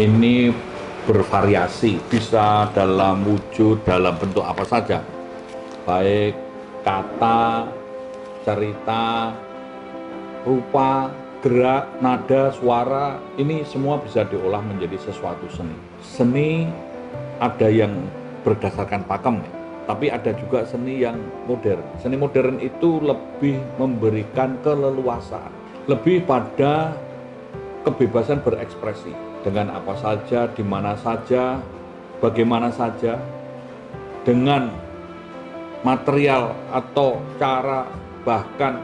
ini bervariasi, bisa dalam wujud, dalam bentuk apa saja, baik kata, cerita, rupa, gerak, nada, suara, ini semua bisa diolah menjadi sesuatu seni. Seni ada yang berdasarkan pakem, tapi ada juga seni yang modern. Seni modern itu lebih memberikan keleluasaan, lebih pada kebebasan berekspresi dengan apa saja, di mana saja, bagaimana saja, dengan material atau cara, bahkan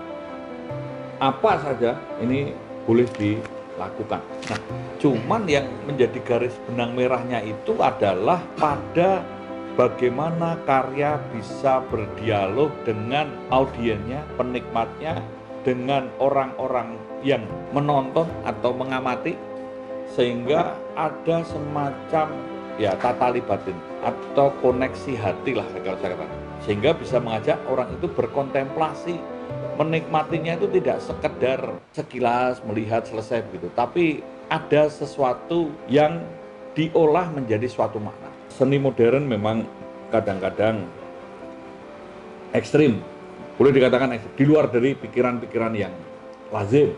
apa saja ini boleh dilakukan. Nah, cuman yang menjadi garis benang merahnya itu adalah pada bagaimana karya bisa berdialog dengan audiennya, penikmatnya, dengan orang-orang yang menonton atau mengamati, sehingga ada semacam ya tatali batin atau koneksi hati lah kalau saya katakan, sehingga bisa mengajak orang itu berkontemplasi, menikmatinya itu tidak sekedar sekilas melihat selesai begitu, tapi ada sesuatu yang diolah menjadi suatu makna. Seni modern memang kadang-kadang ekstrim, boleh dikatakan ekstrim, di luar dari pikiran-pikiran yang lazim.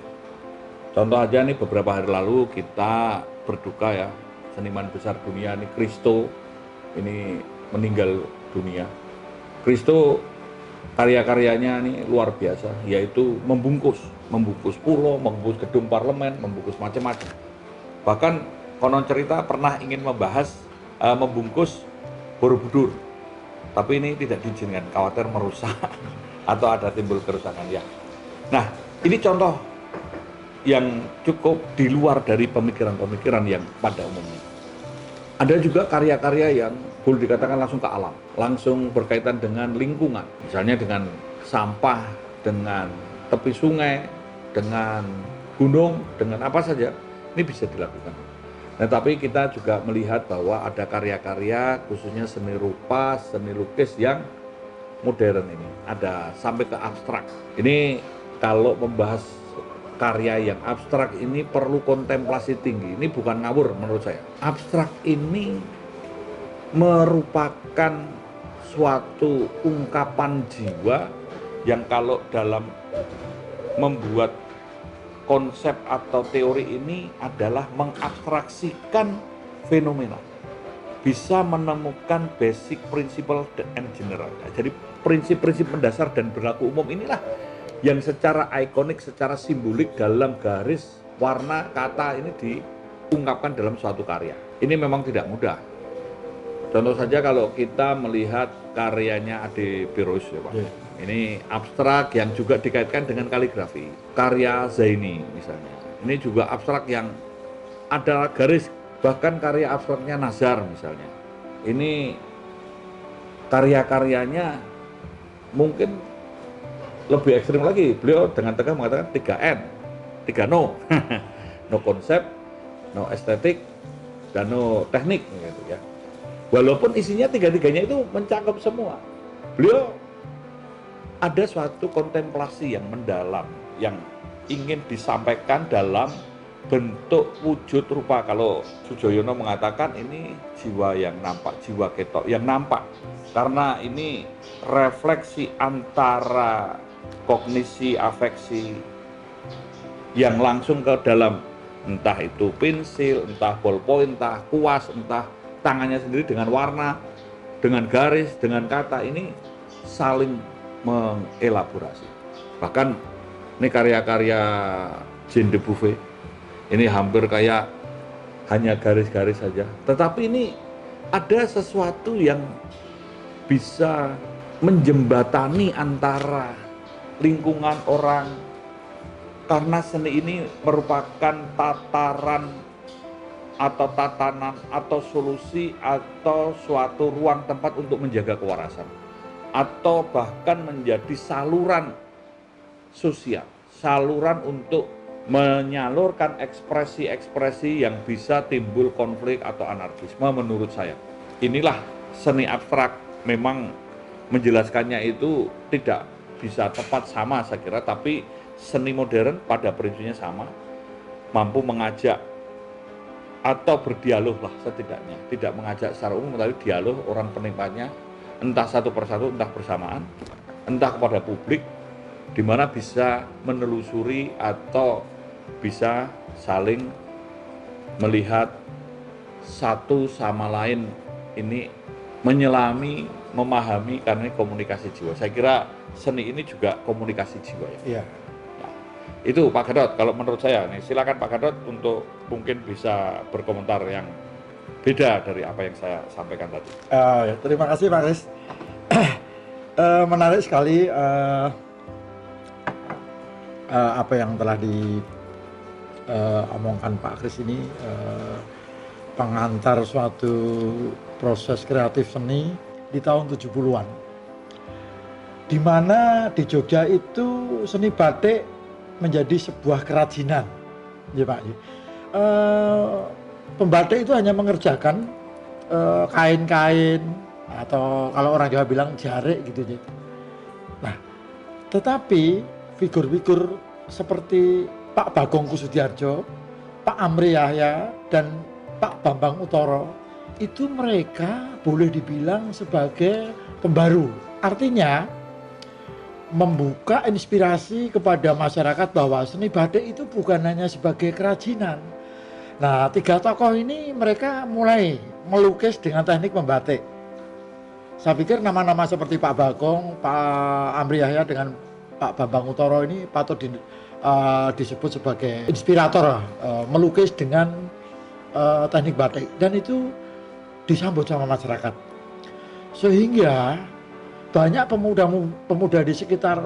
Contoh aja nih, beberapa hari lalu kita berduka ya, seniman besar dunia ini Christo ini meninggal dunia. Christo karya-karyanya ini luar biasa, yaitu membungkus pulau, membungkus gedung parlemen, membungkus macam-macam. Bahkan konon cerita pernah ingin membahas membungkus Borobudur, tapi ini tidak diizinkan, khawatir merusak atau ada timbul kerusakan ya. Nah, ini contoh yang cukup di luar dari pemikiran-pemikiran yang pada umumnya. Ada juga karya-karya yang boleh dikatakan langsung ke alam, langsung berkaitan dengan lingkungan, misalnya dengan sampah, dengan tepi sungai, dengan gunung, dengan apa saja, ini bisa dilakukan. Nah, tapi kita juga melihat bahwa ada karya-karya, khususnya seni rupa, seni lukis yang modern ini, ada sampai ke abstrak. Ini kalau membahas karya yang abstrak ini perlu kontemplasi tinggi. Ini bukan ngawur menurut saya. Abstrak ini merupakan suatu ungkapan jiwa yang kalau dalam membuat konsep atau teori ini adalah mengabstraksikan fenomena. Bisa menemukan basic principle and general. Jadi prinsip-prinsip mendasar dan berlaku umum inilah yang secara ikonik, secara simbolik dalam garis, warna, kata ini diungkapkan dalam suatu karya. Ini memang tidak mudah. Contoh saja kalau kita melihat karyanya Ade Pirus ya Pak. Ini abstrak yang juga dikaitkan dengan kaligrafi. Karya Zaini misalnya. Ini juga abstrak yang adalah garis, bahkan karya abstraknya Nazar misalnya. Ini karya-karyanya mungkin lebih ekstrim lagi, beliau dengan tegas mengatakan 3N, 3 no, no konsep, no estetik, dan no teknik, gitu ya. Walaupun isinya tiga-tiganya itu mencakup semua, beliau ada suatu kontemplasi yang mendalam, yang ingin disampaikan dalam bentuk wujud rupa. Kalau Sujoyono mengatakan ini jiwa yang nampak, jiwa ketok yang nampak, karena ini refleksi antara kognisi, afeksi yang langsung ke dalam, entah itu pensil, entah ballpoint, entah kuas, entah tangannya sendiri dengan warna, dengan garis, dengan kata, ini saling mengelaborasi. Bahkan ini karya-karya Jean de Beauvoir, ini hampir kayak hanya garis-garis saja, tetapi ini ada sesuatu yang bisa menjembatani antara lingkungan orang, karena seni ini merupakan tataran atau tatanan atau solusi atau suatu ruang tempat untuk menjaga kewarasan, atau bahkan menjadi saluran sosial, saluran untuk menyalurkan ekspresi-ekspresi yang bisa timbul konflik atau anarkisme. Menurut saya inilah seni abstrak. Memang menjelaskannya itu tidak bisa tepat sama saya kira, tapi seni modern pada prinsipnya sama, mampu mengajak atau berdialog lah setidaknya, tidak mengajak secara umum tapi dialog orang penikmatnya, entah satu persatu, entah bersamaan, entah kepada publik, di mana bisa menelusuri atau bisa saling melihat satu sama lain ini menyelami, memahami, karena ini komunikasi jiwa. Saya kira seni ini juga komunikasi jiwa ya. Iya. Nah, itu Pak Gadot, kalau menurut saya nih, silakan Pak Gadot untuk mungkin bisa berkomentar yang beda dari apa yang saya sampaikan tadi. Terima kasih Pak Kris. Menarik sekali apa yang telah diomongkan Pak Kris ini, pengantar suatu proses kreatif seni di tahun 70-an. Di mana di Jogja itu seni batik menjadi sebuah kerajinan. Ya Pak. Pembatik itu hanya mengerjakan kain-kain atau kalau orang Jawa bilang jarik gitu. Nah, tetapi figur-figur seperti Pak Bagong Kussudiardja, Pak Amri Yahya, dan Pak Bambang Uttara itu mereka boleh dibilang sebagai pembaru. Artinya membuka inspirasi kepada masyarakat bahwa seni batik itu bukan hanya sebagai kerajinan. Nah, 3 tokoh ini mereka mulai melukis dengan teknik membatik. Saya pikir nama-nama seperti Pak Bagong, Pak Amri Yahya dengan Pak Bambang Uttara ini patut disebut sebagai inspirator melukis dengan teknik batik, dan itu disambut sama masyarakat. Sehingga banyak pemuda di sekitar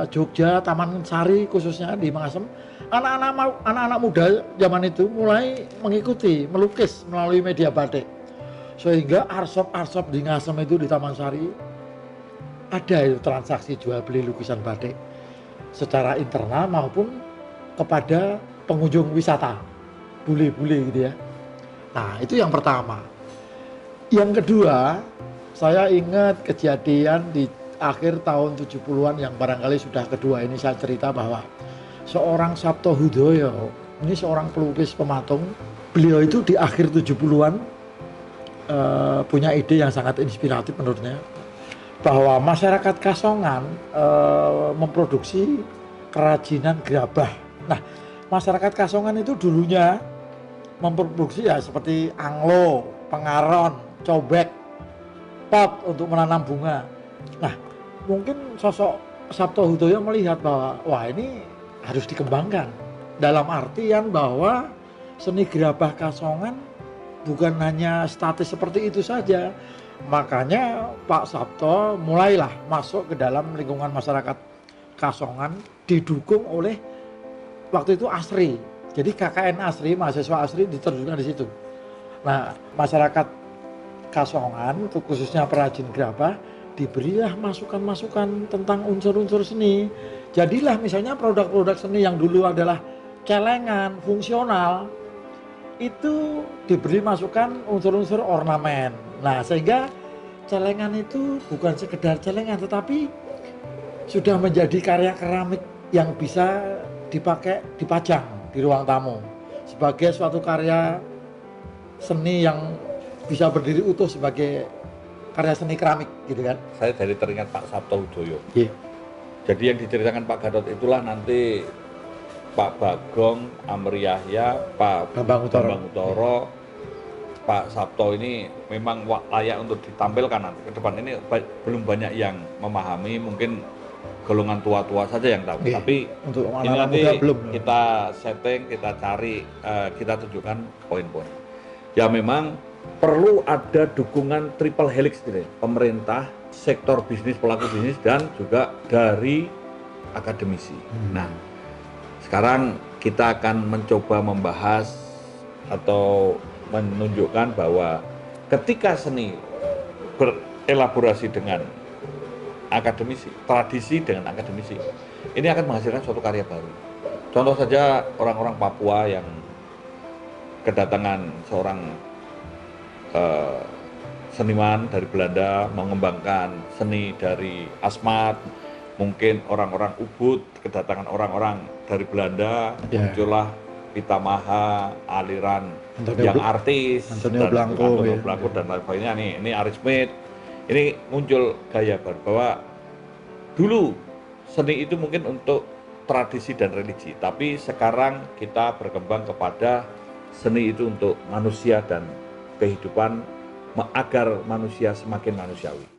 Jogja, Taman Sari khususnya di Mangasem, anak-anak muda zaman itu mulai mengikuti melukis melalui media batik. Sehingga arsop di Ngasem itu, di Taman Sari, ada itu transaksi jual beli lukisan batik secara internal maupun kepada pengunjung wisata, bule-bule gitu ya. Nah, itu yang pertama. Yang kedua, saya ingat kejadian di akhir tahun 70-an yang barangkali sudah kedua ini saya cerita, bahwa seorang Sabto Hudoyo, ini seorang pelukis pematung, beliau itu di akhir 70-an punya ide yang sangat inspiratif menurutnya, bahwa masyarakat Kasongan memproduksi kerajinan gerabah. Nah, masyarakat Kasongan itu dulunya memproduksi ya seperti anglo, pengaron, cobek, pot untuk menanam bunga. Nah, mungkin sosok Sabto Hudoyo melihat bahwa wah, ini harus dikembangkan, dalam artian bahwa seni gerabah Kasongan bukan hanya statis seperti itu saja. Makanya Pak Sabto mulailah masuk ke dalam lingkungan masyarakat Kasongan, didukung oleh waktu itu ASRI. Jadi KKN ASRI, mahasiswa ASRI diterjunkan di situ. Nah, masyarakat Kasongan, khususnya perajin gerabah, diberilah masukan-masukan tentang unsur-unsur seni. Jadilah misalnya produk-produk seni yang dulu adalah celengan, fungsional, itu diberi masukan unsur-unsur ornamen. Nah, sehingga celengan itu bukan sekedar celengan, tetapi sudah menjadi karya keramik yang bisa dipakai, dipajang di ruang tamu sebagai suatu karya seni yang bisa berdiri utuh sebagai karya seni keramik gitu kan. Saya dari teringat Pak Sabto Hudoyo. Yeah. Jadi yang diceritakan Pak Gadot itulah nanti Pak Bagong, Amri Yahya, Pak Bambang Uttara, Pak Sabto ini memang layak untuk ditampilkan nanti ke depan. Ini belum banyak yang memahami, mungkin golongan tua-tua saja yang tahu. Yeah. Tapi untuk ini nanti belum. Kita setting, kita cari, kita tunjukkan poin-poin. Ya memang perlu ada dukungan triple helix gitu ya. Pemerintah, sektor bisnis, pelaku bisnis, dan juga dari akademisi. Nah, sekarang kita akan mencoba membahas atau menunjukkan bahwa ketika seni berelaborasi dengan akademisi, tradisi dengan akademisi, ini akan menghasilkan suatu karya baru. Contoh saja orang-orang Papua yang kedatangan seorang seniman dari Belanda mengembangkan seni dari Asmat, mungkin orang-orang Ubud kedatangan orang-orang dari Belanda, muncullah Pitamaha, aliran Antonio yang Bl- artis, Antonio dan Blanco, Antonio ya. Blanco dan lain sebagainya nih. Ini Ari Smith. Ini muncul gaya baru bahwa dulu seni itu mungkin untuk tradisi dan religi, tapi sekarang kita berkembang kepada seni itu untuk manusia dan kehidupan agar manusia semakin manusiawi.